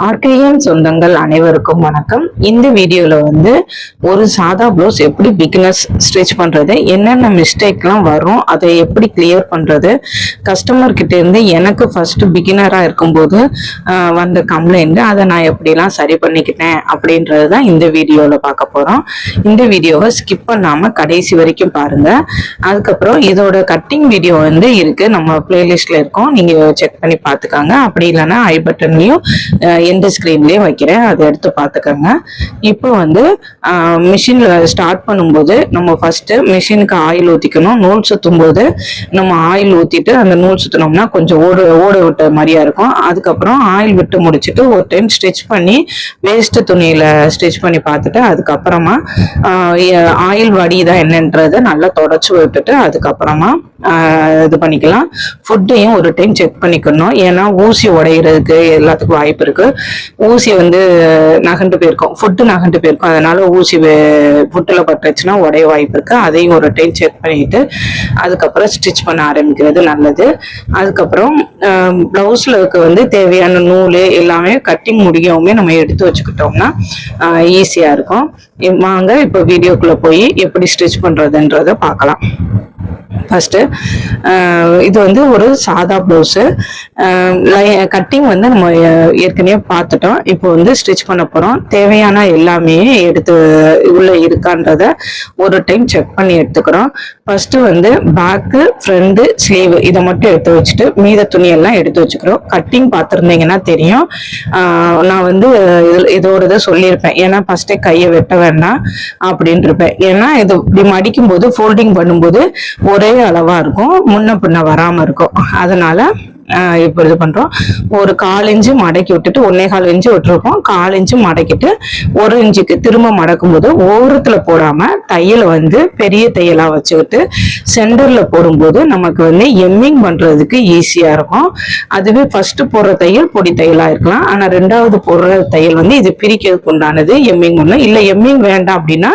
RKM சொந்தங்கள் அனைவருக்கும் வணக்கம். இந்த வீடியோல ஒரு சாதா ப்ளவுஸ் எப்படி பிகினர்ஸ் ஸ்டிச் பண்றது, என்னென்ன மிஸ்டேக்லாம் வரும், அதை எப்படி கிளியர் பண்றது, கஸ்டமர் கிட்ட இருந்து எனக்கு ஃபர்ஸ்ட் பிகினரா இருக்கும்போது வந்த கம்ப்ளைண்ட் அதை நான் எப்படிலாம் சரி பண்ணிக்கிட்டேன் அப்படின்றது தான் இந்த வீடியோல பார்க்க போறோம். இந்த வீடியோவை ஸ்கிப் பண்ணாம கடைசி வரைக்கும் பாருங்க. அதுக்கப்புறம் இதோட கட்டிங் வீடியோ இருக்கு, நம்ம பிளேலிஸ்ட்ல இருக்கும், நீங்க செக் பண்ணி பார்த்துக்காங்க. அப்படி இல்லைன்னா ஐ பட்டன்லயும் எந்த ஸ்கிரீன்லயே வைக்கிறேன், அதை எடுத்து பார்த்துக்கோங்க. இப்போ மிஷின்ல ஸ்டார்ட் பண்ணும்போது நம்ம ஃபர்ஸ்ட் மிஷினுக்கு ஆயில் ஊற்றிக்கணும். நூல் சுத்தும் போது நம்ம ஆயில் ஊற்றிட்டு அந்த நூல் சுத்தினோம்னா கொஞ்சம் ஓட விட்ட மாதிரியா இருக்கும். அதுக்கப்புறம் ஆயில் விட்டு முடிச்சுட்டு ஒரு டைம் ஸ்டிச் பண்ணி வேஸ்ட் துணியில ஸ்டிச் பண்ணி பார்த்துட்டு அதுக்கப்புறமா ஆயில் வடிதா என்னன்றதை நல்லா தொடச்சு விட்டுட்டு அதுக்கப்புறமா இது பண்ணிக்கலாம். ஃபுட்டையும் ஒரு டைம் செக் பண்ணிக்கணும், ஏன்னா ஊசி உடையிறதுக்கு எல்லாத்துக்கும் வாய்ப்பு இருக்கு. ஊசி நகண்டு போயிருக்கும், ஃபுட்டு நகண்டு போயிருக்கும், அதனால ஊசி ஃபுட்டில் பட்டுச்சுன்னா உடைய வாய்ப்பு இருக்கு. அதையும் ஒரு டைம் செக் பண்ணிட்டு அதுக்கப்புறம் ஸ்டிச் பண்ண ஆரம்பிக்கிறது நல்லது. அதுக்கப்புறம் பிளவுஸ்ல தேவையான நூல் எல்லாமே கட்டிங் முடியவுமே நம்ம எடுத்து வச்சுக்கிட்டோம்னா ஈஸியா இருக்கும். வாங்க இப்போ வீடியோக்குள்ள போய் எப்படி ஸ்டிச் பண்றதுன்றத பார்க்கலாம். ஃபர்ஸ்ட் இது ஒரு சாதா பிளவுஸு கட்டிங் நம்ம ஏற்கனவே பார்த்துட்டோம். இப்போ ஸ்டிச் பண்ண போறோம். தேவையான எல்லாமே எடுத்து உள்ள இருக்கான்றத ஒரு டைம் செக் பண்ணி எடுத்துக்கிறோம். ஃபர்ஸ்ட் பேக்கு, ஃப்ரண்ட், ஸ்லீவ் இதை மட்டும் எடுத்து வச்சுட்டு மீத துணியெல்லாம் எடுத்து வச்சுக்கிறோம். கட்டிங் பார்த்துருந்தீங்கன்னா தெரியும், நான் இதோட சொல்லியிருப்பேன், ஏன்னா ஃபர்ஸ்டே கையை வெட்ட வேண்டாம் அப்படின்னு இருப்பேன். ஏன்னா இது இப்படி மடிக்கும் போது ஃபோல்டிங் பண்ணும்போது ஒரே அளவா இருக்கும், முன்ன பின்ன வராம இருக்கும். அதனால இப்போ இது பண்றோம். ஒரு 1/4 இன்ச்சு மடக்கி விட்டுட்டு 1.25 இன்ச்சு விட்டுருக்கோம். 1/4 இன்ச்சு மடக்கிட்டு 1 இன்ச்சுக்கு திரும்ப மடக்கும் போது ஓரத்துல போடாம தையலை பெரிய தையலா வச்சுக்கிட்டு சென்டர்ல போடும்போது நமக்கு எம்மிங் பண்றதுக்கு ஈஸியா இருக்கும். அதுவே ஃபர்ஸ்ட் போடுற தையல் பொடி தையலா இருக்கலாம், ஆனா ரெண்டாவது போடுற தையல் இது பிரிக்கிறதுக்கு உண்டானது எம்மிங் ஒண்ணு இல்ல. எம்மிங் வேண்டாம் அப்படின்னா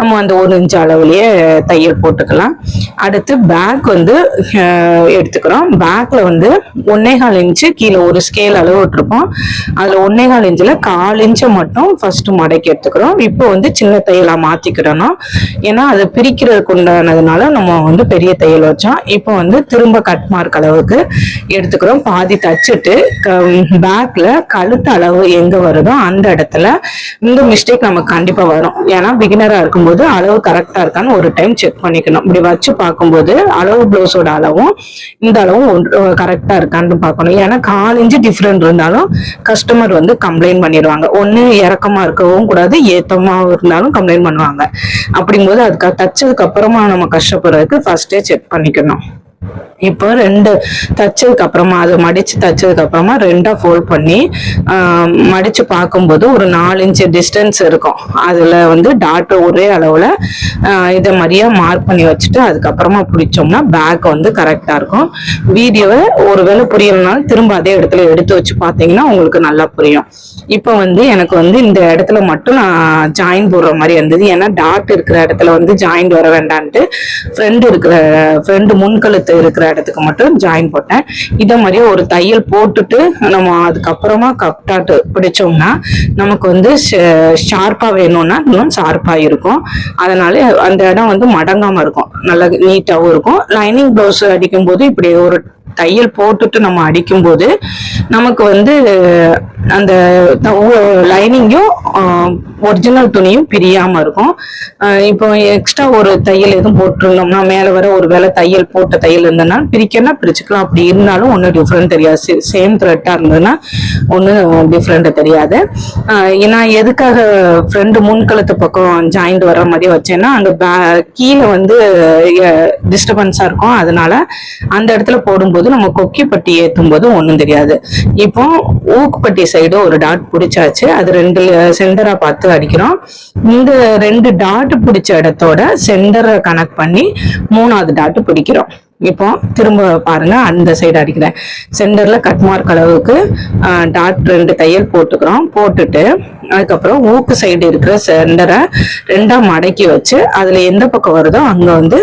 நம்ம 1 இன்ச்சு அளவுலயே தையல் போட்டுக்கலாம். அடுத்து பேக் எடுத்துக்கிறோம். பேக்ல 1.25 இன்ச்சு கீழே ஒரு ஸ்கேல் அளவு விட்டுருப்போம். அதுல 1.25 இன்ச்சுல 1/4 இன்ச்சை மட்டும் ஃபர்ஸ்ட் மடக்கி எடுத்துக்கிறோம். இப்போ சின்ன தையலா மாத்திக்கிடணும், ஏன்னா அது பிரிக்கிறதுக்கு உண்டானதுனால நம்ம பெரிய தையல் வச்சோம். இப்போ திரும்ப கட் மார்க் அளவுக்கு எடுத்துக்கிறோம். பாதி தச்சுட்டு பேக்ல கழுத்து அளவு எங்க வருதோ அந்த இடத்துல இந்த மிஸ்டேக் நமக்கு கண்டிப்பா வரும். ஏன்னா பிகினரா இருக்கும்போது அளவு கரெக்டா இருக்கான்னு ஒரு டைம் செக் பண்ணிக்கணும். இப்படி வச்சு பார்க்கும்போது அளவு பிளவுஸோட அளவும் இந்த அளவும் கரெக்டா இருக்கான்னு பார்க்கணும். ஏன்னா 1/4 இன்ச்சு டிஃபரெண்ட் இருந்தாலும் கஸ்டமர் கம்ப்ளைண்ட் பண்ணிடுவாங்க. ஒண்ணு இறக்கமா இருக்கவும் கூடாது, ஏத்தமா இருந்தாலும் கம்ப்ளைண்ட் பண்ணுவாங்க. அப்படிங்கும்போது அதுக்கு தச்சதுக்கு அப்புறமா நம்ம கஷ்டப்படுறதுக்கு ஃபர்ஸ்டே செக் பண்ணிக்கணும். இப்போ 2 தச்சதுக்கு அப்புறமா அதை மடிச்சு தச்சதுக்கு அப்புறமா 2ஆ ஃபோல்ட் பண்ணி மடிச்சு பார்க்கும்போது ஒரு 4 இன்ச்சு டிஸ்டன்ஸ் இருக்கும். அதுல டாட் ஒரே அளவுல இதை மாதிரியா மார்க் பண்ணி வச்சுட்டு அதுக்கப்புறமா பிடிச்சோம்னா பேக் கரெக்டா இருக்கும். வீடியோவை ஒருவேளை புரியலனாலும் திரும்ப அதே இடத்துல எடுத்து வச்சு பார்த்தீங்கன்னா உங்களுக்கு நல்லா புரியும். இப்போ எனக்கு இந்த இடத்துல மட்டும் நான் ஜாயின் போடுற மாதிரி இருந்தது, ஏன்னா டாட் இருக்கிற இடத்துல ஜாயின் வர வேண்டான்ட்டு ஃப்ரெண்டு முன்கழுத்து இருக்கிற இடத்துக்கு மட்டும் ஜாயின் போட்டேன். இதை மாதிரியே ஒரு தையல் போட்டுட்டு நம்ம அதுக்கப்புறமா கப்டாட்டு பிடிச்சோம்னா நமக்கு ஷார்ப்பா வேணும்னா இன்னும் ஷார்ப்பா இருக்கும். அதனால அந்த இடம் மடங்காம இருக்கும், நல்லா நீட்டாவும் இருக்கும். லைனிங் பிளவுஸ் அடிக்கும் போது இப்படி ஒரு தையல் போட்டுட்டு நம்ம அடிக்கும் போது நமக்கு அந்த லைனிங்கும் ஒரிஜினல் துணியும் பிரியாம இருக்கும். இப்போ எக்ஸ்ட்ரா ஒரு தையல் எதுவும் போட்டிருந்தோம்னா மேல வர ஒரு வேளை தையல் போட்ட தையல் இருந்ததுன்னா பிரிக்கன்னா பிரிச்சுக்கலாம். அப்படி இருந்தாலும் ஒன்றும் டிஃப்ரெண்ட் தெரியாது. சேம் த்ரெட்டா இருந்ததுன்னா ஒன்றும் டிஃப்ரெண்ட் தெரியாது. நான் எதுக்காக ஃப்ரெண்டு முன்கழுத்து பக்கம் ஜாயிண்ட் வர்ற மாதிரி வச்சேன்னா அந்த கீழே டிஸ்டர்பன்ஸா இருக்கும். அதனால அந்த இடத்துல போடும்போது நம்ம கொக்கி பட்டி ஏற்றும் போது ஒன்றும் தெரியாது. இப்போ ஊக்குப்பட்டி சைடு ஒரு டாட் பிடிச்சாச்சு, அது 2 சென்டரா பார்த்து அடிக்கிறோம். இந்த 2 டாட் பிடிச்ச இடத்தோட சென்டரை கனெக்ட் பண்ணி 3ஆவது டாட் பிடிக்கிறோம். இப்போ திரும்ப பாருங்க, அந்த சைடு அடிக்கிறேன். சென்டர்ல கட் மார்க் அளவுக்கு டாட் 2 தையல் போட்டுக்கிறோம். போட்டுட்டு அதுக்கப்புறம் ஊக்கு சைடு இருக்கிற சென்டரை 2ஆ மடக்கி வச்சு அதுல எந்த பக்கம் வருதோ அங்க வந்து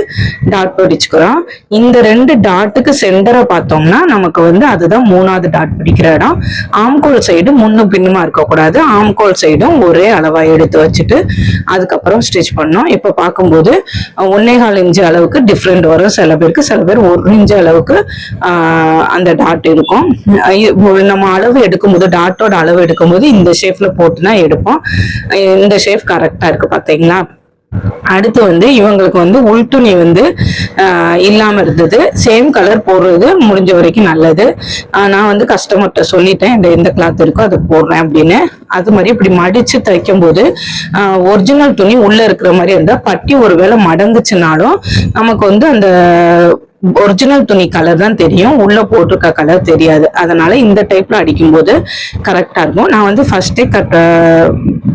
டாட் பிடிச்சுக்கிறோம். இந்த 2 டாட்டுக்கு சென்டரை பார்த்தோம்னா நமக்கு வந்து அதுதான் 3ஆவது டாட் பிடிக்கிற இடம். ஆம்கோல் சைடு முன்னும் பின்னுமா இருக்கக்கூடாது. ஆம்கோல் சைடும் ஒரே அளவா எடுத்து வச்சுட்டு அதுக்கப்புறம் ஸ்டிச் பண்ணோம். இப்ப பார்க்கும்போது 1.25 இன்ச்சு அளவுக்கு டிஃப்ரெண்ட் வரும். சில பேருக்கு, சில பேர் 1 இன்ச்சு அளவுக்கு அந்த டாட் இருக்கும். நம்ம அளவு எடுக்கும்போது, டாட்டோட அளவு எடுக்கும்போது இந்த ஷேப்ல போட்டுதான் எடுப்போம். இந்த ஷேப் கரெக்டா இருக்கு பாத்தீங்களா. அடுத்து வந்து இவங்களுக்கு வந்து உள் துணி வந்து இல்லாம இருந்தது. சேம் கலர் போடுறது முடிஞ்ச வரைக்கும் நல்லது. நான் வந்து கஸ்டமர்கிட்ட சொல்லிட்டேன், எந்த கிளாத் இருக்கோ அதை போடுறேன் அப்படின்னு. அது மாதிரி இப்படி மடிச்சு தைக்கும் போது ஒரிஜினல் துணி உள்ள இருக்கிற மாதிரி இருந்தா பட்டி ஒருவேளை மடங்குச்சுனாலும் நமக்கு வந்து அந்த ஒரிஜினல் துணி கலர் தான் தெரியும், உள்ள போட்டிருக்க கலர் தெரியாது. அதனால இந்த டைப்ல அடிக்கும் போது கரெக்டா இருக்கும். நான் வந்து ஃபர்ஸ்டே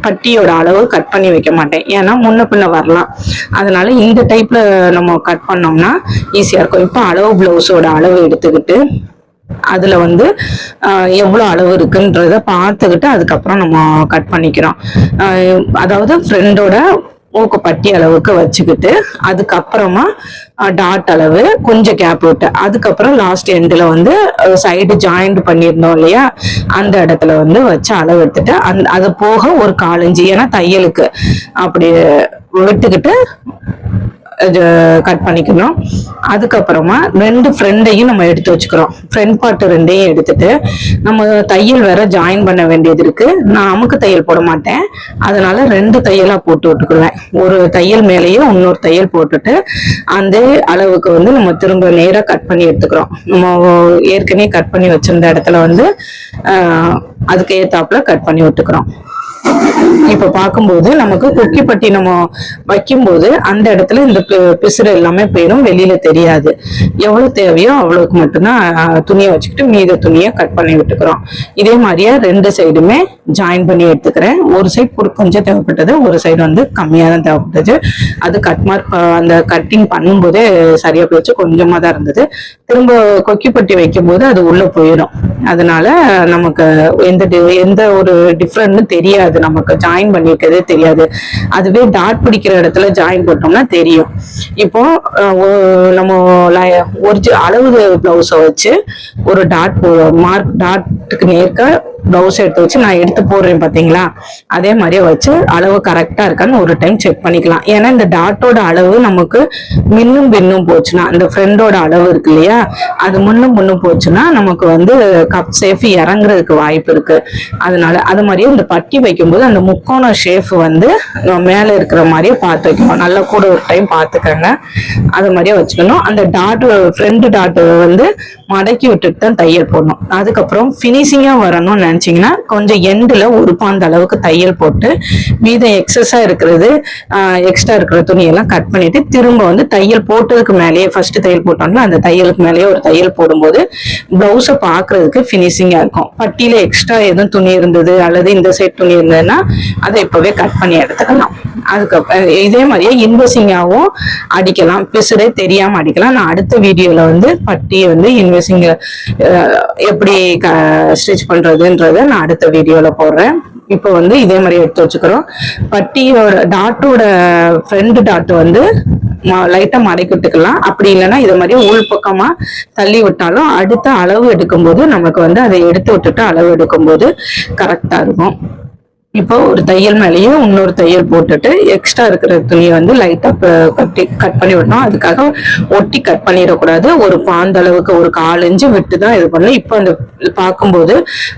பட்டியோட அளவு கட் பண்ணி வைக்க மாட்டேன், ஏன்னா முன்ன பின்ன வரலாம். அதனால இந்த டைப்ல நம்ம கட் பண்ணோம்னா ஈஸியா இருக்கும். இப்போ அளவு பிளவுஸோட அளவு எடுத்துக்கிட்டு அதுல வந்து எவ்வளவு அளவு இருக்குன்றத பார்த்துக்கிட்டு அதுக்கப்புறம் நம்ம கட் பண்ணிக்கிறோம். அதாவது ஃப்ரெண்டோட ஊக்கு பட்டி அளவுக்கு வச்சுக்கிட்டு அதுக்கப்புறமா டாட் அளவு கொஞ்சம் கேப் விட்டு அதுக்கப்புறம் லாஸ்ட் எண்ட்ல வந்து சைடு ஜாயிண்ட் பண்ணியிருந்தோம் இல்லையா, அந்த இடத்துல வந்து வச்சு அளவு எடுத்துட்டு அது போக ஒரு 1/4 இன்ச்சு, ஏன்னா தையலுக்கு அப்படி விட்டுக்கிட்டு கட் பண்ணிக்கணும். அதுக்கப்புறமா 2 ஃப்ரெண்டையும் நம்ம எடுத்து வச்சுக்கிறோம். ஃப்ரண்ட் பார்ட் 2ஐயும் எடுத்துட்டு நம்ம தையல் வேற ஜாயின் பண்ண வேண்டியது இருக்கு. நான் அமுக்கு தையல் போட மாட்டேன், அதனால 2 தையலா போட்டு விட்டுக்குருவேன். ஒரு தையல் மேலேயே இன்னொரு தையல் போட்டுட்டு அந்த அளவுக்கு வந்து நம்ம திரும்ப நேரா கட் பண்ணி எடுத்துக்கிறோம். நம்ம ஏற்கனவே கட் பண்ணி வச்சிருந்த இடத்துல வந்து அதுக்கு ஏத்தாப்புல கட் பண்ணி விட்டுக்கிறோம். இப்ப பார்க்கும்போது நமக்கு கொக்கி பட்டி நம்ம வைக்கும்போது அந்த இடத்துல இந்த பிசுறு எல்லாமே போயிடும், வெளியில தெரியாது. எவ்வளவு தேவையோ அவ்வளவுக்கு மட்டும்தான் துணியை வச்சுக்கிட்டு மீத துணியை கட் பண்ணி விட்டுக்கிறோம். இதே மாதிரியே 2 சைடுமே ஜாயின் பண்ணி எடுத்துக்கிறேன். ஒரு சைடு கொஞ்சம் தேவைப்பட்டது, ஒரு சைடு வந்து கம்மியா தான் தேவைப்பட்டது. அது கட் மார்க் அந்த கட்டிங் பண்ணும்போதே சரியா போயிடுச்சு, கொஞ்சமா தான் இருந்தது. திரும்ப கொக்கி பட்டி வைக்கும் போது அது உள்ள போயிடும். அதனால நமக்கு எந்த ஒரு டிஃப்ரெண்ட்னு தெரியாது, நமக்கு ஜாயின் பண்ணிக்கிறதே தெரியாது. அதுவே டாட் பிடிக்கிற இடத்துல ஜாயின் போட்டோம்னா தெரியும். இப்போ நம்ம அளவு பிளவுஸை வச்சு ஒரு டாட் மார்க் டாட்டுக்கு நேர்க்க பிளவுஸ் எடுத்து வச்சு நான் எடுத்து போடுறேன் பாத்தீங்களா, அதே மாதிரியே வச்சு அளவு கரெக்டா இருக்கான்னு ஒரு டைம் செக் பண்ணிக்கலாம். ஏன்னா இந்த டாட்டோட அளவு நமக்கு மின்னும் பின்னும் போச்சுன்னா, இந்த ஃப்ரெண்டோட அளவு இருக்கு இல்லையா, அது முன்னும் முன்னும் போச்சுன்னா நமக்கு வந்து கப் சேஃப் இறங்குறதுக்கு வாய்ப்பு இருக்கு. அதனால அது மாதிரியே இந்த பட்டி வைக்கும்போது அந்த முக்கோண ஷேப் வந்து மேல இருக்கிற மாதிரியே பார்த்து வைக்கணும். நல்லா கூட ஒரு டைம் பார்த்துக்கங்க, அது மாதிரியே வச்சுக்கணும். அந்த டாட் ஃப்ரண்ட் டாட் வந்து மடக்கி விட்டுட்டு தான் தையல் போடணும். அதுக்கப்புறம் பினிஷிங்கா வரணும்னு நினைச்சீங்கன்னா கொஞ்சம் எண்டுல ஒரு பாந்த அளவுக்கு தையல் போட்டு மீதம் எக்ஸஸா இருக்கிறது எக்ஸ்ட்ரா இருக்கிற துணியெல்லாம் கட் பண்ணிட்டு திரும்ப வந்து தையல் போட்டதுக்கு மேலேயே ஃபர்ஸ்ட் தையல் போட்டோம்னா அந்த தையலுக்கு மேலேயே ஒரு தையல் போடும்போது பிளவுஸை பாக்குறதுக்கு பினிஷிங்கா இருக்கும். பட்டியில எக்ஸ்ட்ரா எதுவும் துணி இருந்தது அல்லது இந்த சைட் துணி இருந்ததுன்னா அதை இப்பவே கட் பண்ணி எடுத்துக்கலாம். அதுக்கப்புறம் இதே மாதிரியே இன்வெஸ்டிங்காவும் அடிக்கலாம், பிசுறே தெரியாம அடிக்கலாம். நான் அடுத்த வீடியோல வந்து பட்டியை வந்து இன்வெஸ்டிங் எப்படி ஸ்டிச் பண்றதுன்றத நான் அடுத்த வீடியோல போடுறேன். இப்போ வந்து இதே மாதிரி எடுத்து வச்சுக்கிறோம். பட்டியோட டாட்டோட ஃப்ரண்ட் டாட் வந்து லைட்டா மடக்கி விட்டுக்கலாம். அப்படி இல்லைன்னா இதை மாதிரி உள் பக்கமா தள்ளி விட்டாலும் அடுத்த அளவு எடுக்கும்போது நமக்கு வந்து அதை எடுத்து விட்டுட்டு அளவு எடுக்கும்போது கரெக்டா இருக்கும். இப்போ ஒரு தையல் மேலேயே இன்னொரு தையல் போட்டுட்டு எக்ஸ்ட்ரா இருக்கிற துணியை வந்து லைட்டா கட் பண்ணி விடணும். அதுக்காக ஒட்டி கட் பண்ணிடக்கூடாது. ஒரு பாந்த அளவுக்கு ஒரு 1/4 இன்ச்சு விட்டு தான் இது பண்ணணும். இப்போ அந்த பார்க்கும்போது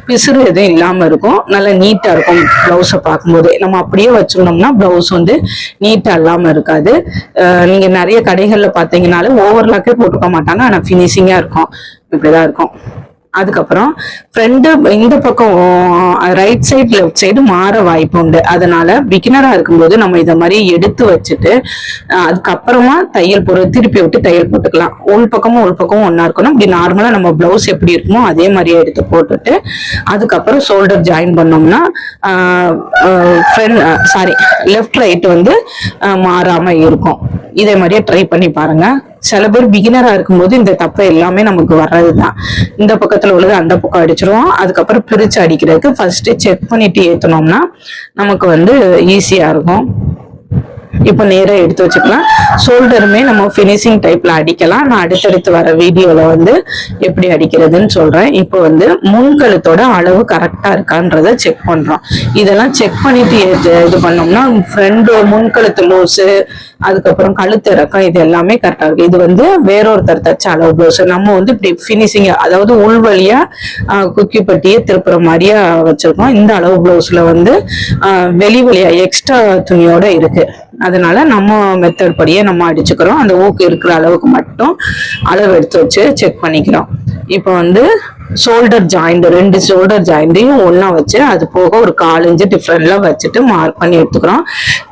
பிசுறு எதுவும் இல்லாம இருக்கும், நல்லா நீட்டா இருக்கும். பிளவுஸை பார்க்கும்போது நம்ம அப்படியே வச்சுக்கணும்னா பிளவுஸ் வந்து நீட்டா இல்லாம இருக்காது. நீங்க நிறைய கடைகள்ல பாத்தீங்கன்னாலும் ஓவர்லாக்கே போட்டுக்க மாட்டாங்க, ஆனா பினிஷிங்கா இருக்கும். இப்படிதான் இருக்கும். அதுக்கப்புறம் ஃப்ரண்ட் இந்த பக்கம் ரைட் சைடு லெஃப்ட் சைடு மாற வாய்ப்பு உண்டு. அதனால பிகினரா இருக்கும்போது நம்ம இதை மாதிரி எடுத்து வச்சுட்டு அதுக்கப்புறமா தையல் திருப்பி விட்டு தையல் போட்டுக்கலாம். உள் பக்கமும் ஒன்னா இருக்கணும். இப்படி நார்மலா நம்ம பிளவுஸ் எப்படி இருக்குமோ அதே மாதிரியே எடுத்து போட்டுட்டு அதுக்கப்புறம் ஷோல்டர் ஜாயின் பண்ணோம்னா லெஃப்ட் ரைட் வந்து மாறாம இருக்கும். இதே மாதிரியே ட்ரை பண்ணி பாருங்க. சில பேர் பிகினரா இருக்கும்போது இந்த தப்பு எல்லாமே நமக்கு வர்றதுதான். இந்த பக்கத்துல உள்ளது அந்த பக்கம் அடிச்சிருவோம். அதுக்கப்புறம் பிரிச்சு அடிக்கிறதுக்கு ஃபர்ஸ்ட் செக் பண்ணிட்டு ஏத்தனோம்னா நமக்கு வந்து ஈஸியா இருக்கும். இப்போ நேரா எடுத்து வச்சுக்கலாம். ஷோல்டருமே நம்ம ஃபினிஷிங் டைப்ல அடிக்கலாம். நான் அடுத்தடுத்து வர வீடியோல வந்து எப்படி அடிக்கிறதுன்னு சொல்றேன். இப்போ வந்து முன்கழுத்தோட அளவு கரெக்டா இருக்கான்றத செக் பண்றோம். இதெல்லாம் செக் பண்ணிட்டு இது பண்ணோம்னா ஃப்ரண்ட் முன்கழுத்து லூஸு, அதுக்கப்புறம் கழுத்து இறக்கம், இது எல்லாமே கரெக்டா இருக்கு. இது வந்து வேறொருத்தர் தச்ச அளவு ப்ளவுஸ். நம்ம வந்து இப்படி ஃபினிஷிங், அதாவது உள் வழியா குக்கி பட்டியே திருப்புற மாதிரியா வச்சிருக்கோம். இந்த அளவு ப்ளவுஸ்ல வந்து வெளி வழியா எக்ஸ்ட்ரா துணியோட இருக்கு. அதனால நம்ம மெத்தட் படியே நம்ம அடிச்சுக்கிறோம். அந்த ஊக்கு இருக்கிற அளவுக்கு மட்டும் அளவு எடுத்து வச்சு செக் பண்ணிக்கிறோம். இப்போ வந்து ஷோல்டர் ஜாயிண்ட், 2 ஷோல்டர் ஜாயிண்டையும் ஒன்னா வச்சு அது போக ஒரு 1/4 இன்ச்சு டிஃப்ரெண்ட்ல வச்சுட்டு மார்க் பண்ணி எடுத்துக்கிறோம்.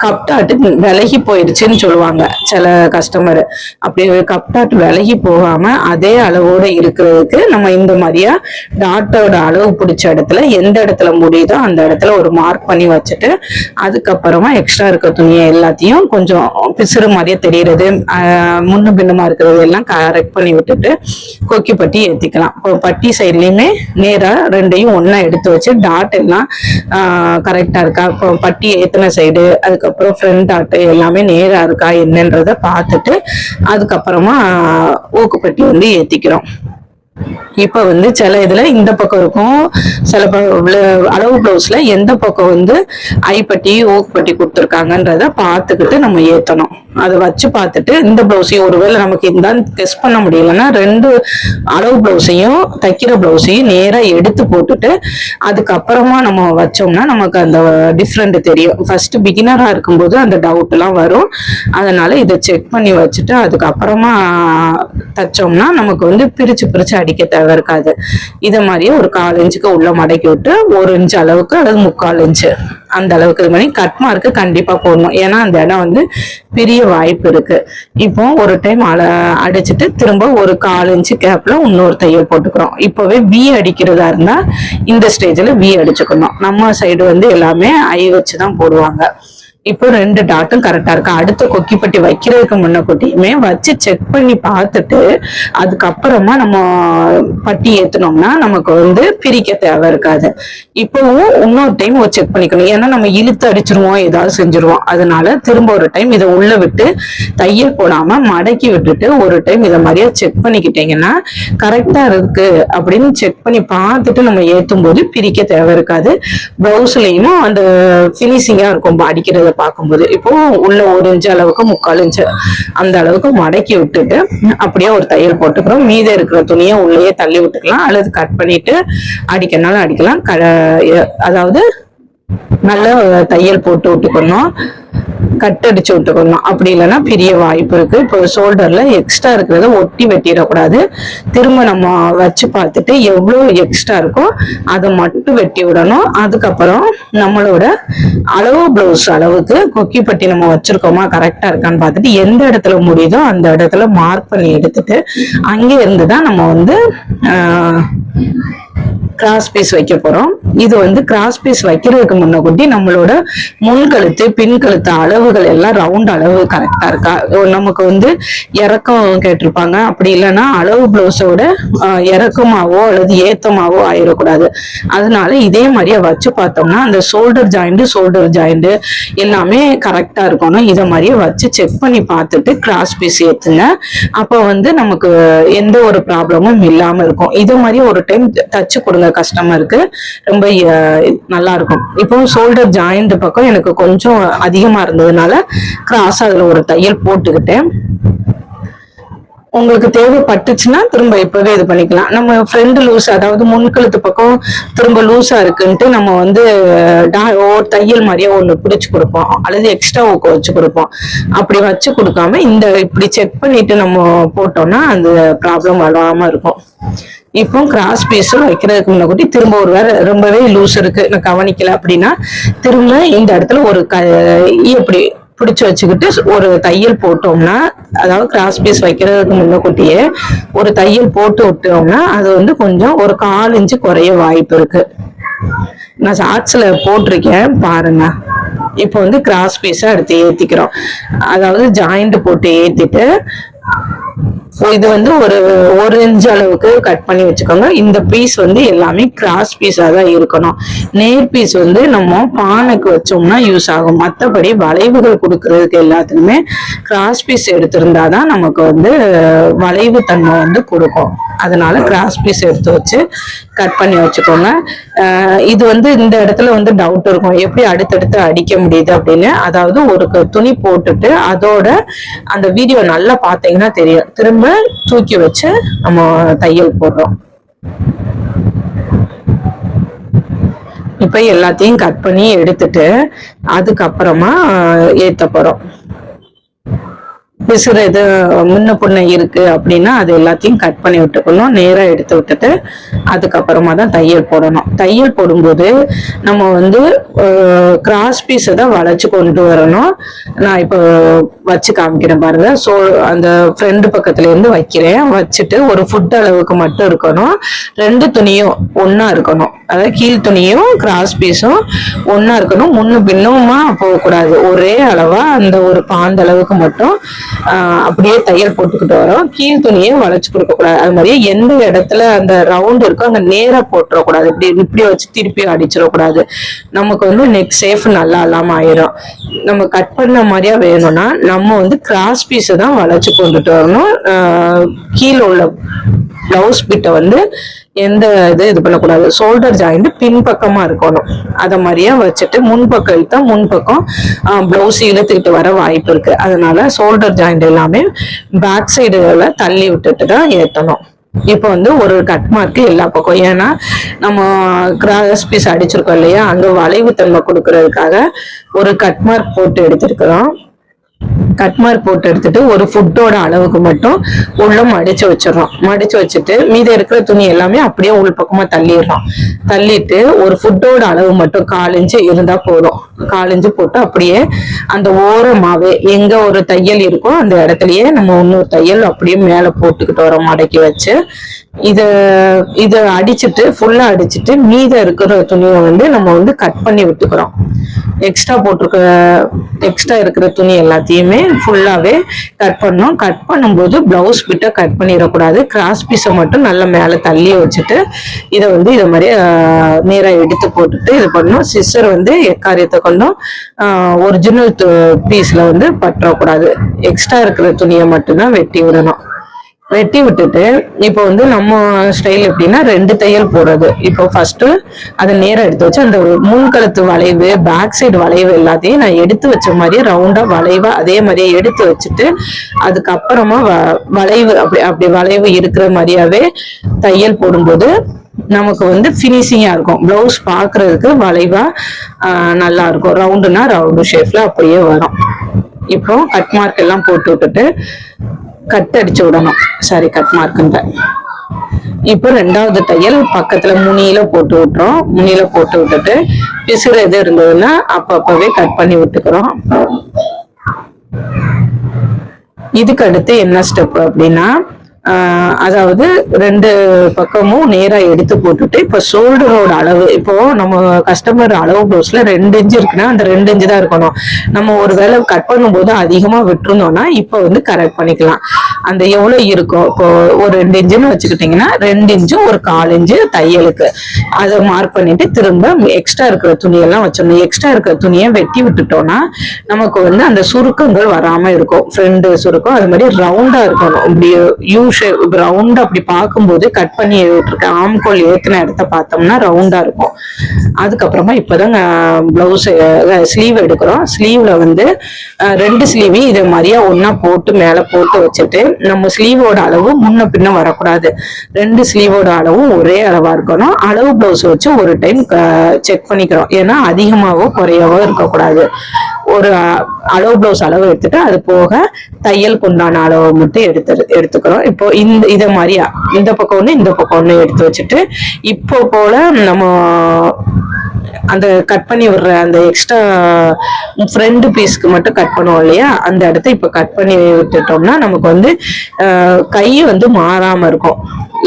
கப்டாட்டு விலகி போயிடுச்சுன்னு சொல்லுவாங்க சில கஸ்டமர். அப்படி கப்டாட் விலகி போகாம அதே அளவோட இருக்கிறதுக்கு நம்ம இந்த மாதிரியா டாட்டோட அளவு பிடிச்ச இடத்துல எந்த இடத்துல முடியுதோ அந்த இடத்துல ஒரு மார்க் பண்ணி வச்சுட்டு அதுக்கப்புறமா எக்ஸ்ட்ரா இருக்க துணியை எல்லாத்தையும் கொஞ்சம் பிசுறு மாதிரியே தெரியுறது, முன்னு பின்னமா இருக்கிறது எல்லாம் கரெக்ட் பண்ணி விட்டுட்டு கொக்கி பட்டி ஏத்திக்கலாம். பட்டி சைட்லயுமே நேரா ரெண்டையும் ஒன்னா எடுத்து வச்சு டாட் எல்லாம் கரெக்டா இருக்கா, இப்போ பட்டி ஏத்தின சைடு அதுக்கப்புறம் ஃப்ரண்ட் டாட் எல்லாமே நேரா இருக்கா என்னன்றத பார்த்துட்டு அதுக்கப்புறமா ஊக்குப்பட்டி வந்து ஏத்திக்கிறோம். இப்ப வந்து சில இதுல இந்த பக்கம் இருக்கும், சில அளவு பிளவுஸ்ல எந்த பக்கம் வந்து ஐப்பட்டி ஊக்குப்பட்டி கொடுத்துருக்காங்கன்றத பார்த்துக்கிட்டு நம்ம ஏத்தணும். அதை வச்சு பார்த்துட்டு இந்த பிளவுஸையும் ஒருவேளை நமக்கு இந்த டெஸ்ட் பண்ண முடியலன்னா 2 அளவு பிளவுஸையும் தைக்கிற பிளவுஸையும் நேரா எடுத்து போட்டுட்டு அதுக்கப்புறமா நம்ம வச்சோம்னா நமக்கு அந்த டிஃப்ரெண்ட் தெரியும். ஃபர்ஸ்ட் பிகினரா இருக்கும்போது அந்த டவுட் எல்லாம் வரும். அதனால இதை செக் பண்ணி வச்சுட்டு அதுக்கப்புறமா தைச்சோம்னா நமக்கு வந்து பிரிச்சு பிரிச்சு அடிக்க தேவை இருக்காது. இத மாதிரியே ஒரு 1/4 இன்ச்சுக்கு உள்ள மடக்கி விட்டு 1 இன்ச் அளவுக்கு அல்லது 3/4 இன்ச்சு அந்த அளவுக்கு இது பண்ணி கட் மார்க்கு கண்டிப்பா போடணும். ஏன்னா அந்த இடம் வந்து பெரிய வாய்ப்பு இருக்கு. இப்போ ஒரு டைம் அடிச்சுட்டு திரும்ப ஒரு 1/4 இன்ச்சு கேப்ல இன்னொரு தையல் போட்டுக்கிறோம். இப்பவே வி அடிக்கிறதா இருந்தா இந்த ஸ்டேஜ்ல வி அடிச்சுக்கணும். நம்ம சைடு வந்து எல்லாமே ஐ வச்சுதான் போடுவாங்க. இப்போ 2 டாட்டும் கரெக்டா இருக்கா. அடுத்த கொக்கி பட்டி வைக்கிறதுக்கு முன்னக்கூட்டியுமே வச்சு செக் பண்ணி பார்த்துட்டு அதுக்கப்புறமா நம்ம பட்டி ஏத்தனோம்னா நமக்கு வந்து பிரிக்க தேவை இருக்காது. இப்பவும் இன்னொரு டைம் செக் பண்ணிக்கணும். ஏன்னா நம்ம இழுத்து அடிச்சிருவோம், ஏதாவது செஞ்சிருவோம். அதனால திரும்ப ஒரு டைம் இதை உள்ள விட்டு தையல் போடாம மடக்கி விட்டுட்டு ஒரு டைம் இதை மாதிரியா செக் பண்ணிக்கிட்டீங்கன்னா கரெக்டா இருக்கு அப்படின்னு செக் பண்ணி பார்த்துட்டு நம்ம ஏத்தும் போது பிரிக்க தேவை இருக்காது. பிளவுஸ்லயும் அந்த பினிஷிங்கா இருக்கும் அடிக்கிறத பார்க்கும்போது. இப்போ உள்ள 1 இன்ச்சு அளவுக்கு 3/4 இன்ச்சு அந்த அளவுக்கு மடக்கி விட்டுட்டு அப்படியே ஒரு தையல் போட்டுக்கிறோம். மீத இருக்கிற துணியை உள்ளேயே தள்ளி விட்டுக்கலாம் அல்லது கட் பண்ணிட்டு அடிக்கனாலும் அடிக்கலாம். அதாவது நல்ல தையல் போட்டு விட்டுக்கணும், கட்டடிச்சு விட்டுக்கணும். அப்படி இல்லைன்னா பெரிய வாய்ப்பு இருக்கு. இப்போ ஷோல்டர்ல எக்ஸ்ட்ரா இருக்கிறத ஒட்டி வெட்டிடக்கூடாது. திரும்ப நம்ம வச்சு பார்த்துட்டு எவ்வளவு எக்ஸ்ட்ரா இருக்கோ அதை மட்டும் வெட்டி விடணும். அதுக்கப்புறம் நம்மளோட அளவு பிளவுஸ் அளவுக்கு கொக்கி பட்டி நம்ம வச்சிருக்கோமா கரெக்டா இருக்கான்னு பார்த்துட்டு எந்த இடத்துல முடியுதோ அந்த இடத்துல மார்க் பண்ணி எடுத்துட்டு அங்கே இருந்துதான் நம்ம வந்து கிராஸ் பீஸ் வைக்க போறோம். இது வந்து கிராஸ் பீஸ் வைக்கிறதுக்கு முன்னக்கூட்டி நம்மளோட முன்கழுத்து பின்கழுத்து அளவுகள் எல்லாம் ரவுண்ட் அளவு கரெக்டா இருக்கா. நமக்கு வந்து இறக்கம் கேட்டிருப்பாங்க. அப்படி இல்லைன்னா அளவு பிளவுஸோட இறக்கமாவோ அல்லது ஏத்தமாவோ ஆயிடக்கூடாது. அதனால இதே மாதிரியே வச்சு பார்த்தோம்னா அந்த ஷோல்டர் ஜாயிண்ட் எல்லாமே கரெக்டா இருக்கணும். இதை மாதிரியே வச்சு செக் பண்ணி பார்த்துட்டு கிராஸ் பீஸ் ஏத்துங்க. அப்போ வந்து நமக்கு எந்த ஒரு ப்ராப்ளமும் இல்லாம இருக்கும். இது மாதிரி ஒரு டைம் தச்சு கொடுங்க கஸ்டமருக்கு, ரொம்ப நல்லா இருக்கும். இப்போ ஷோல்டர் ஜாயிண்ட் பக்கம் எனக்கு கொஞ்சம் அதிகமா இருந்ததுனால கிராஸ் அதுல ஒரு தையல் போட்டுக்கிட்டேன். உங்களுக்கு தேவைப்பட்டுச்சுன்னா திரும்ப இப்பவே இது பண்ணிக்கலாம். நம்ம ஃப்ரண்ட் லூஸ், அதாவது முன்கழுத்து பக்கம் திரும்ப லூஸா இருக்குன்ட்டு நம்ம வந்து தையல் மாதிரியே ஒண்ணு பிடிச்சு கொடுப்போம் அல்லது எக்ஸ்ட்ரா ஊக்க வச்சு கொடுப்போம். அப்படி வச்சு கொடுக்காம இந்த இப்படி செக் பண்ணிட்டு நம்ம போட்டோம்னா அந்த ப்ராப்ளம் வராம இருக்கும். இப்போ கிராஸ் பீஸும் வைக்கிறதுக்கு முன்னாடி திரும்ப ஒரு வேற ரொம்பவே லூஸ் இருக்கு நான் கவனிக்கல அப்படின்னா திரும்ப இந்த இடத்துல ஒரு இப்படி பிடிச்சு வச்சுக்கிட்டு ஒரு தையல் போட்டோம்னா, அதாவது கிராஸ் பீஸ் வைக்கிறதுக்கு முன்னக்கூட்டியே ஒரு தையல் போட்டு விட்டோம்னா அது வந்து கொஞ்சம் ஒரு 1/4 இன்ச்சு குறைய வாய்ப்பு இருக்கு. நான் ஷார்ட்ஸ்ல போட்டிருக்கேன் பாருங்க. இப்போ வந்து கிராஸ் பீஸா எடுத்து ஏத்திக்கிறோம். அதாவது ஜாயிண்ட் போட்டு ஏத்திட்டு இது வந்து ஒரு இன்ச் அளவுக்கு கட் பண்ணி வச்சுக்கோங்க. இந்த பீஸ் வந்து எல்லாமே கிராஸ் பீஸா தான் இருக்கணும். நேர் பீஸ் வந்து நம்ம பானைக்கு வச்சோம்னா யூஸ் ஆகும். மற்றபடி வளைவுகள் கொடுக்கறதுக்கு எல்லாத்துக்குமே கிராஸ் பீஸ் எடுத்திருந்தாதான் நமக்கு வந்து வளைவு தன்மை வந்து கொடுக்கும். அதனால கிராஸ் பீஸ் எடுத்து வச்சு கட் பண்ணி வச்சுக்கோங்க. இது வந்து இந்த இடத்துல வந்து டவுட் இருக்கும், எப்படி அடுத்தடுத்து அடிக்க முடியுது அப்படின்னு. அதாவது ஒரு துணி போட்டுட்டு அதோட அந்த வீடியோ நல்லா பார்த்தீங்கன்னா தெரியும். திரும்ப தூக்கி வச்சு நம்ம தையல் போடுறோம். இப்ப எல்லாத்தையும் கட் பண்ணி எடுத்துட்டு அதுக்கப்புறமா ஏத்த போறோம். பிசுறு எது முன்ன பொண்ணு இருக்கு அப்படின்னா அது எல்லாத்தையும் கட் பண்ணி விட்டுக்கணும். நேரா எடுத்து விட்டுட்டு அதுக்கப்புறமா தான் தையல் போடணும். தையல் போடும்போது நம்ம வந்து கிராஸ் பீஸை தான் வளைச்சு கொண்டு வரணும். நான் இப்போ வச்சு காமிக்கிறேன் பாருங்க. ஸோ அந்த ஃப்ரெண்டு பக்கத்துல இருந்து வைக்கிறேன். வச்சுட்டு ஒரு ஃபுட் அளவுக்கு மட்டும் இருக்கணும். ரெண்டு துணியும் ஒன்னா இருக்கணும். அதாவது கீழ் துணியும் கிராஸ் பீஸும் ஒன்னா இருக்கணும். முன்னு பின்னுமா போகக்கூடாது. ஒரே அளவா அந்த ஒரு பாந்த அளவுக்கு மட்டும் அப்படியே தையல் போட்டுக்கிட்டு வரோம். கீழ் துணியை வளைச்சு கொடுக்க கூடாது. அது மாதிரியே எந்த இடத்துல அந்த ரவுண்ட் இருக்கோ அங்க நேரா போட்டுறக்கூடாது. இப்படி வச்சு திருப்பி அடிச்சிடக்கூடாது. நமக்கு வந்து நெக் சேஃப் நல்லா இல்லாம ஆயிரும். நம்ம கட் பண்ண மாதிரியா வேணும்னா நம்ம வந்து கிராஸ் பீஸ் தான் வளைச்சு கொண்டுட்டு வரணும். கீழே உள்ள பிளவுஸ் பிட்டை வந்து எந்த இது பண்ணக்கூடாது. ஷோல்டர் ஜாயிண்ட் பின்பக்கமா இருக்கணும். அத மாதிரியே வச்சுட்டு முன்பக்கம் இழுத்தா முன்பக்கம் பிளவுஸ் இழுத்துக்கிட்டு வர வாய்ப்பு இருக்கு. அதனால ஷோல்டர் ஜாயிண்ட் எல்லாமே பேக் சைடுல தள்ளி விட்டுட்டு தான் ஏத்தணும். இப்போ வந்து ஒரு கட் மார்க் எல்லா பக்கம், ஏன்னா நம்ம கிராஸ் பீஸ் அடிச்சிருக்கோம் இல்லையா, அங்க வளைவு தன்மை கொடுக்கறதுக்காக ஒரு கட் மார்க் போட்டு எடுத்திருக்கிறோம். கட் மார்க் போட்டு எடுத்துட்டு ஒரு ஃபுட்டோட அளவுக்கு மட்டும் உள்ள மடிச்சு வச்சிடறோம். மடிச்சு வச்சுட்டு மீத இருக்கிற துணி எல்லாமே அப்படியே உள் பக்கமா தள்ளிடுறோம். தள்ளிட்டு ஒரு ஃபுட்டோட அளவு மட்டும் 1/4 இன்ச்சு இருந்தா போதும். 1/4 இன்ச்சு போட்டு அப்படியே அந்த ஓரமாவே எங்க ஒரு தையல் இருக்கோ அந்த இடத்துலயே நம்ம இன்னொரு தையல் அப்படியே மேல போட்டுக்கிட்டு வரோம் மடக்கி வச்சு. இத அடிச்சுட்டு ஃபுல்லா அடிச்சுட்டு மீத இருக்கிற துணியை வந்து நம்ம வந்து கட் பண்ணி விட்டுக்கிறோம். எக்ஸ்ட்ரா இருக்கிற துணி எல்லாத்தையுமே ஃபுல்லாவே கட் பண்ணோம். கட் பண்ணும்போது பிளவுஸ் பிட்ட கட் பண்ணிடக்கூடாது. கிராஸ் பீஸை மட்டும் நல்லா மேல தள்ளி வச்சுட்டு இதை வந்து இதை மாதிரி நேரா எடுத்து போட்டுட்டு இது பண்ணணும். சிஸ்டர் வந்து எக்காரியத்தை கொண்டும் ஒரிஜினல் பீஸ்ல வந்து பற்றக்கூடாது. எக்ஸ்ட்ரா இருக்கிற துணியை மட்டும்தான் வெட்டி விடணும். வெட்டி விட்டுட்டு இப்போ வந்து நம்ம ஸ்டைல் எப்படின்னா 2 தையல் போடுறது. இப்போ ஃபர்ஸ்ட் அதை நேரம் எடுத்து வச்சு அந்த முன்கழுத்து வளைவு பேக் சைடு வளைவு எல்லாத்தையும் நான் எடுத்து வச்ச மாதிரியே ரவுண்டா வளைவா அதே மாதிரியே எடுத்து வச்சுட்டு அதுக்கப்புறமா வளைவு அப்படி வளைவு இருக்கிற மாதிரியாவே தையல் போடும்போது நமக்கு வந்து ஃபினிஷிங்கா இருக்கும். பிளவுஸ் பாக்குறதுக்கு வளைவா நல்லா இருக்கும். ரவுண்டுனா ரவுண்டு ஷேப்ல அப்படியே வரும். இப்போ கட் மார்க் எல்லாம் போட்டு விட்டுட்டு கட் அடிச்சு விடணும். சாரி, கட் மார்க்குன்ற. இப்போ 2வது தையல் பக்கத்துல முனியில போட்டு விட்டுறோம். முனியில போட்டு விட்டுட்டு பிசுறு எது இருந்ததுன்னா அப்பவே கட் பண்ணி விட்டுக்கிறோம். இதுக்கு அடுத்து என்ன ஸ்டெப் அப்படின்னா அதாவது 2 பக்கமும் நேரா எடுத்து போட்டுட்டு இப்ப ஷோல்டரோட அளவு, இப்போ நம்ம கஸ்டமர் அளவு பிளவுஸ்ல 2 இன்ச்சு இருக்குன்னா அந்த 2 இன்ச்சு தான் இருக்கணும். நம்ம ஒரு வேலை கட் பண்ணும்போது அதிகமா விட்டுருந்தோம்னா இப்ப வந்து கரெக்ட் பண்ணிக்கலாம். அந்த எவ்வளவு இருக்கும், இப்போ ஒரு 2 இன்ச்சுன்னு வச்சுக்கிட்டீங்கன்னா 2 இன்ச்சு ஒரு 1/4 இன்ச்சு தையலுக்கு அதை மார்க் பண்ணிட்டு திரும்ப எக்ஸ்ட்ரா இருக்கிற துணியெல்லாம் வச்சிடணும். எக்ஸ்ட்ரா இருக்கிற துணியை வெட்டி விட்டுட்டோம்னா நமக்கு வந்து அந்த சுருக்கங்கள் வராம இருக்கும். ஃப்ரண்ட் சுருக்கம் அது மாதிரி ரவுண்டா இருக்கணும். இப்படி ரவுண்டா அப்படி பார்க்கும்போது கட் பண்ணி விட்டுருக்க ஆம்கோல் ஏத்தின இடத்த பார்த்தோம்னா ரவுண்டா இருக்கும். அதுக்கப்புறமா இப்பதான் பிளவுஸ் ஸ்லீவ் எடுக்கிறோம். ஸ்லீவ்ல வந்து 2 ஸ்லீவையும் இதே மாதிரியா ஒன்னா போட்டு மேல போட்டு வச்சுட்டு நம்ம ஸ்லீவோட அளவு முன்ன பின்ன வரக்கூடாது. 2 ஸ்லீவோட அளவும் ஒரே அளவா இருக்கணும். அளவு பிளவுஸ் வச்சு ஒரு டைம் செக் பண்ணிக்கிறோம். ஏன்னா அதிகமாவோ குறையவோ இருக்கக்கூடாது. ஒரு அளவு பிளவுஸ் அளவு எடுத்துட்டு அது போக தையல் கொண்டான அளவு மட்டும் எடுத்துக்கிறோம். இப்போ இத மாதிரியா இந்த பக்கம் ஒண்ணு இந்த பக்கம் ஒண்ணு எடுத்து வச்சுட்டு இப்போ போல நம்ம அந்த கட் பண்ணி விடுற அந்த எக்ஸ்ட்ரா ஃப்ரண்ட் பீஸ்க்கு மட்டும் கட் பண்ணுவோம் இல்லையா, அந்த இடத்த இப்ப கட் பண்ணி விட்டுட்டோம்னா நமக்கு வந்து கை வந்து மாறாம இருக்கும்.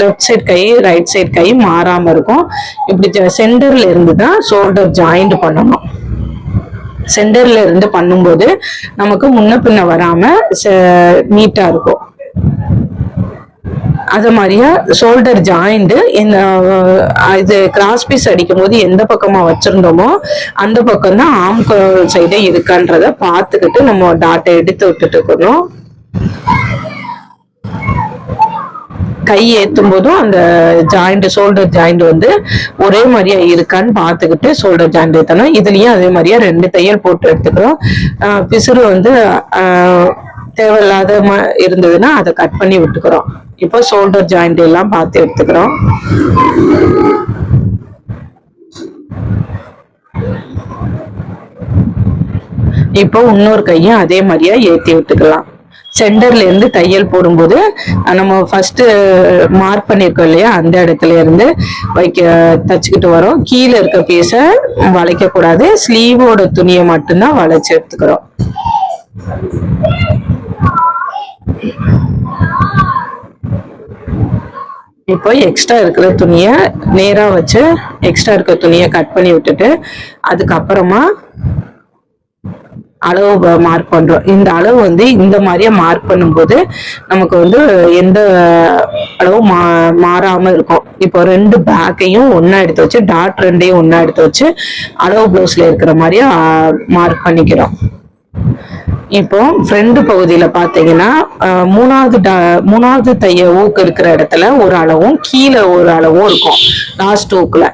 லெஃப்ட் சைட் கை ரைட் சைட் கை மாறாம இருக்கும். இப்படி சென்டர்ல இருந்து தான் ஷோல்டர் ஜாயிண்ட் பண்ணணும். சென்டர்ல இருந்து பண்ணும்போது நமக்கு முன்ன பின்ன வராம நீட்டா இருக்கும். அது மாதிரியா ஷோல்டர் ஜாயிண்ட் இந்த இது கிராஸ் பீஸ் அடிக்கும் போது எந்த பக்கமா வச்சிருந்தோமோ அந்த பக்கம் தான் ஆம் சைடே இருக்கான்றத பார்த்துக்கிட்டு நம்ம டாட்டை எடுத்து விட்டுட்டு இருக்கணும். கை ஏற்றும் போதும் அந்த ஜாயிண்ட் ஷோல்டர் ஜாயிண்ட் வந்து ஒரே மாதிரியா இருக்கான்னு பார்த்துக்கிட்டு ஷோல்டர் ஜாயிண்ட் ஏற்றணும். இதுலயும் அதே மாதிரியா 2 தையல் போட்டு எடுத்துக்கிறோம். பிசுறு வந்து தேவையில்லாத இருந்ததுன்னா அதை கட் பண்ணி விட்டுக்கிறோம். இப்போ ஷோல்டர் ஜாயிண்ட் எல்லாம் பார்த்து எடுத்துக்கிறோம். இப்போ இன்னொரு கையும் அதே மாதிரியா ஏற்றி விட்டுக்கலாம். சென்டர்ல இருந்து தையல் போடும்போது நம்ம ஃபர்ஸ்ட் மார்க் பண்ணிருக்கோம் இல்லையா, அந்த இடத்துல இருந்து தச்சுக்கிட்டு வரோம். கீழே இருக்க பீஸை வளைக்க கூடாது, ஸ்லீவோட துணியை மட்டும்தான் வளைச்சு எடுத்துக்கிறோம். இப்போ எக்ஸ்ட்ரா இருக்கிற துணியை நேரா வச்சு எக்ஸ்ட்ரா இருக்கிற துணியை கட் பண்ணி விட்டுட்டு அதுக்கப்புறமா அளவு மார்க் பண்றோம். இந்த அளவு வந்து இந்த மாதிரியே மார்க் பண்ணும்போது நமக்கு வந்து எந்த அளவு மாறாம இருக்கும். இப்போ 2 பேக்கையும் ஒன்னா எடுத்து வச்சு டாட் 2ஐயும் ஒன்னா எடுத்து வச்சு அளவு பிளவுஸ்ல இருக்கிற மாதிரியே மார்க் பண்ணிக்கிறோம். இப்போ ஃப்ரண்ட் பகுதியில பாத்தீங்கன்னா மூணாவது தைய ஊக்கு இருக்கிற இடத்துல ஒரு அளவும் கீழே ஒரு அளவும் இருக்கும் லாஸ்ட் ஊக்குல.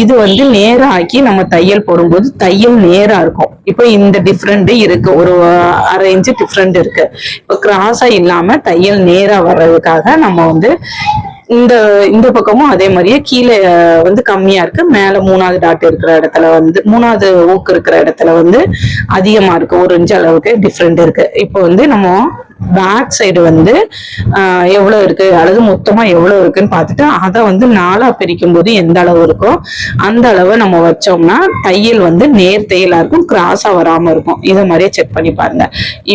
இது வந்து நேரா ஆக்கி நம்ம தையல் போடும்போது தையல் நேரா இருக்கும். இப்போ இந்த டிஃப்ரெண்ட் இருக்கு, ஒரு 1/2 இன்ச்சு டிஃப்ரெண்ட் இருக்கு. இப்போ கிராஸா இல்லாம தையல் நேரா வர்றதுக்காக நம்ம வந்து இந்த பக்கமும் அதே மாதிரியே கீழே வந்து கம்மியா இருக்கு, மேல 3வது டாட் இருக்கிற இடத்துல வந்து 3வது ஊக்கு இருக்கிற இடத்துல வந்து அதிகமா இருக்கு, 1 இன்ச் அளவுக்கு டிஃப்ரெண்ட் இருக்கு. இப்போ வந்து நம்ம பேக் சைடு வந்து எவ்வளவு இருக்கு அல்லது மொத்தமா எவ்வளவு இருக்குன்னு பார்த்துட்டு அதை வந்து 4ஆ பிரிக்கும் போது எந்த அளவு இருக்கோ அந்த அளவை நம்ம வச்சோம்னா தையல் வந்து நேர் தையலா இருக்கும், கிராஸா வராம இருக்கும். இதை மாதிரியே செக் பண்ணி பாருங்க.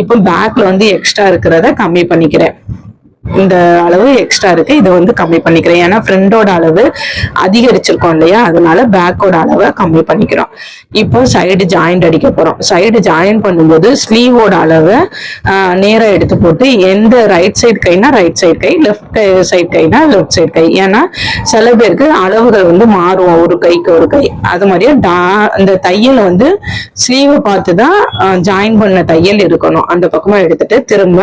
இப்போ பேக்ல வந்து எக்ஸ்ட்ரா இருக்கிறத கம்மி பண்ணிக்கிறேன். இந்த அளவு எக்ஸ்ட்ரா இருக்கு, இதை வந்து கம்மி பண்ணிக்கிறேன். ஏன்னா ஃப்ரண்டோட அளவு அதிகரிச்சிருக்கோம் இல்லையா, அதனால பேக்கோட அளவை கம்மி பண்ணிக்கிறோம். இப்போ சைடு ஜாயிண்ட் அடிக்க போறோம். சைடு ஜாயின் பண்ணும்போது ஸ்லீவோட அளவை நேரா எடுத்து போட்டு எந்த ரைட் சைடு கைனா ரைட் சைடு கை, லெஃப்ட் சைடு கைனா லெஃப்ட் சைடு கை. ஏன்னா சில பேருக்கு அளவுகள் வந்து மாறும், ஒரு கைக்கு ஒரு கை. அது மாதிரியே இந்த தையல் வந்து ஸ்லீவை பார்த்துதான் ஜாயின் பண்ண தையல் இருக்கணும். அந்த பக்கமா எடுத்துட்டு திரும்ப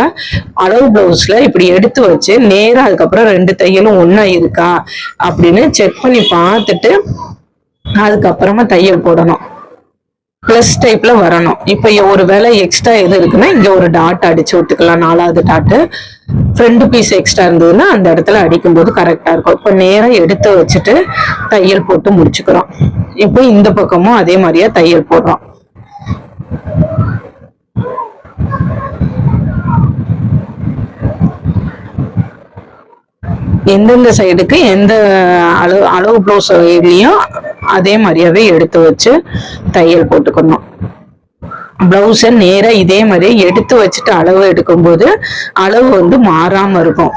அளவு பிளவுஸ்ல இப்படி எடுத்து வச்சு நேரா அதுக்கப்புறம் 2 தையலும் ஒன்னா இருக்கா அப்படின்னு செக் பண்ணி பார்த்துட்டு அதுக்கப்புறமா தையல் போடணும். பிளஸ் டைப்ல வரணும். இப்ப ஒரு வேலை எக்ஸ்ட்ரா எது இருக்குன்னா இங்க ஒரு டாட் அடிச்சு விட்டுக்கலாம், 4வது டாட்டு. ஃப்ரண்ட் பீஸ் எக்ஸ்ட்ரா இருந்ததுன்னா அந்த இடத்துல அடிக்கும் போது கரெக்டா இருக்கும். இப்ப நேரம் எடுத்து வச்சுட்டு தையல் போட்டு முடிச்சுக்கிறோம். இப்போ இந்த பக்கமும் அதே மாதிரியா தையல் போடுறோம். எந்தெந்த சைடுக்கு எந்த அளவு பிளவுஸ்லயும் அதே மாதிரியாவே எடுத்து வச்சு தையல் போட்டுக்கணும். பிளவுஸ நேரா இதே மாதிரியே எடுத்து வச்சுட்டு அளவு எடுக்கும்போது அளவு வந்து மாறாம இருக்கும்.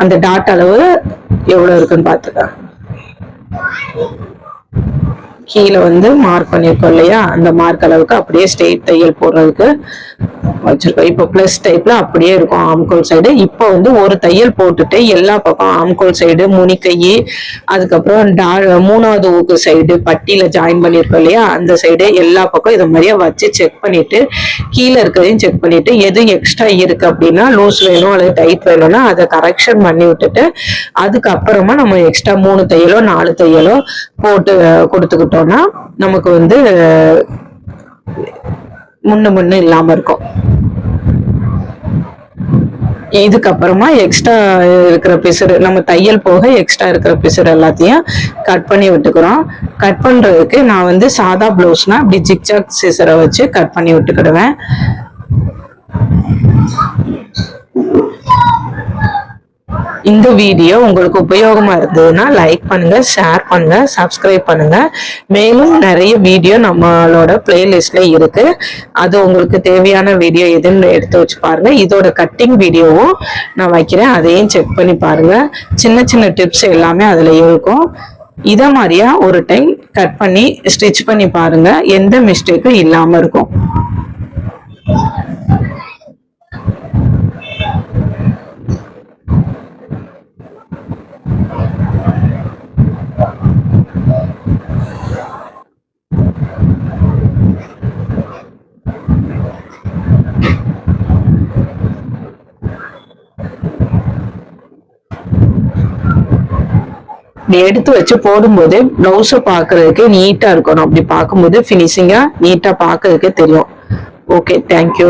அந்த டாட் அளவு எவ்வளவு இருக்குன்னு பாத்துக்க. கீழே வந்து மார்க் பண்ணிருக்கோம் இல்லையா, அந்த மார்க் அளவுக்கு அப்படியே ஸ்ட்ரெயிட் தையல் போடுறதுக்கு வச்சிருக்கோம். இப்போ பிளஸ் டைப்ல அப்படியே இருக்கும் ஆம்கோல் சைடு. இப்போ வந்து ஒரு தையல் போட்டுட்டு எல்லா பக்கம் ஆம்கோல் சைடு, முனிக்கை, அதுக்கப்புறம் 3வது ஊக்கு சைடு பட்டியில ஜாயின் பண்ணிருக்கோம் இல்லையா, அந்த சைடு எல்லா பக்கம் இதை மாதிரியே வச்சு செக் பண்ணிட்டு கீழே இருக்கிறதையும் செக் பண்ணிட்டு எது எக்ஸ்ட்ரா இருக்கு அப்படின்னா லூஸ் வேணும் அல்லது டைட் வேணும்னா அதை கரெக்ஷன் பண்ணி விட்டுட்டு அதுக்கப்புறமா நம்ம எக்ஸ்ட்ரா 3 தையலோ 4 தையலோ போட்டு கொடுத்துக்கிட்டோம்னா நமக்கு வந்து முன்ன இல்லாம இருக்கும். இதுக்கப்புறமா எக்ஸ்ட்ரா இருக்கிற பிசுறு, நம்ம தையல் போக எக்ஸ்ட்ரா இருக்கிற பிசுறு எல்லாத்தையும் கட் பண்ணி விட்டுக்கிறோம். கட் பண்றதுக்கு நான் வந்து சாதா பிளவுஸ்னா அப்படி ஜிக்ஜாக் சிசரை வச்சு கட் பண்ணி விட்டுக்கிடுவேன். இந்த வீடியோ உங்களுக்கு உபயோகமா இருந்ததுன்னா லைக் பண்ணுங்க, ஷேர் பண்ணுங்க, சப்ஸ்கிரைப் பண்ணுங்க. மேலும் நிறைய வீடியோ நம்மளோட பிளேலிஸ்ட்ல இருக்கு, அது உங்களுக்கு தேவையான வீடியோ எதுன்னு எடுத்து வச்சு பாருங்க. இதோட கட்டிங் வீடியோவும் நான் வைக்கிறேன், அதையும் செக் பண்ணி பாருங்க. சின்ன சின்ன டிப்ஸ் எல்லாமே அதுல இருக்கும். இத மாதிரியா ஒரு டைம் கட் பண்ணி ஸ்டிச் பண்ணி பாருங்க, எந்த மிஸ்டேக்கும் இல்லாம இருக்கும். இப்படி எடுத்து வச்சு போடும்போது பிளவுஸை பார்க்கறதுக்கு நீட்டா இருக்கணும். அப்படி பார்க்கும்போது ஃபினிஷிங்கா நீட்டா பார்க்கறதுக்கு தெரியும். Okay, thank you.